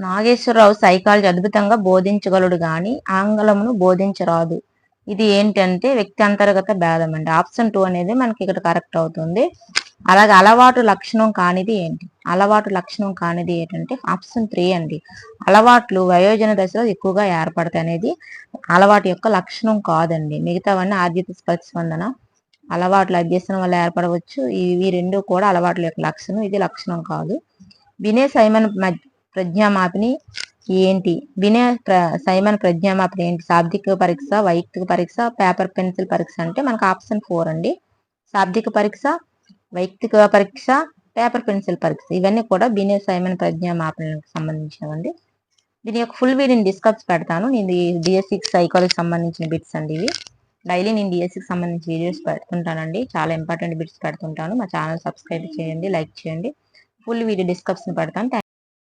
Nageswararao psychology అద్భుతంగా బోధించగలడు గాని ఆంగ్లమును బోధించరాదు. ఇది ఏంటంటే వ్యక్తి అంతర్గత భేదం అండి. ఆప్షన్ 2 అనేది మనకి ఇక్కడ కరెక్ట్ అవుతుంది. అలాగే అలవాటు లక్షణం కానిది ఏంటి? అలవాటు లక్షణం కానిది ఏంటంటే ఆప్షన్ 3 అండి. అలవాట్లు వయోజన దశలో ఎక్కువగా ఏర్పడతాయి అనేది అలవాటు యొక్క లక్షణం కాదండి. మిగతావన్నీ ఆద్యత ప్రతిస్పందన. అలవాట్లు అభ్యసనం వల్ల ఏర్పడవచ్చు. ఇవి రెండు కూడా అలవాట్ల యొక్క లక్షణం. ఇది లక్షణం కాదు. వినయ్ సైమన్ ప్రజ్ఞామాపిని ఏంటి? వినయ్ సైమన్ ప్రజ్ఞామాపిని ఏంటి? శాబ్దిక పరీక్ష, వైయక్తిక పరీక్ష, పేపర్ పెన్సిల్ పరీక్ష అంటే మనకు ఆప్షన్ 4 అండి. శాబ్దిక పరీక్ష, వైయక్తిక పరీక్ష, పేపర్ పెన్సిల్ పరీక్ష ఇవన్నీ కూడా వినయ్ సైమన్ ప్రజ్ఞామాపనలకు సంబంధించినవండి. దీని యొక్క ఫుల్ వీడియోని డిస్కస్ పెడతాను. నేను డిఎస్సికి సైకాలజీకి సంబంధించిన బిట్స్ అండి ఇవి. డైలీ నేను డిఎస్సికి సంబంధించిన వీడియోస్ పెడుతుంటానండి. చాలా ఇంపార్టెంట్ బిట్స్ పెడుతుంటాను. మా ఛానల్ సబ్స్క్రైబ్ చేయండి, లైక్ చేయండి. ఫుల్ వీడియో డిస్కషన్ పెడతాను.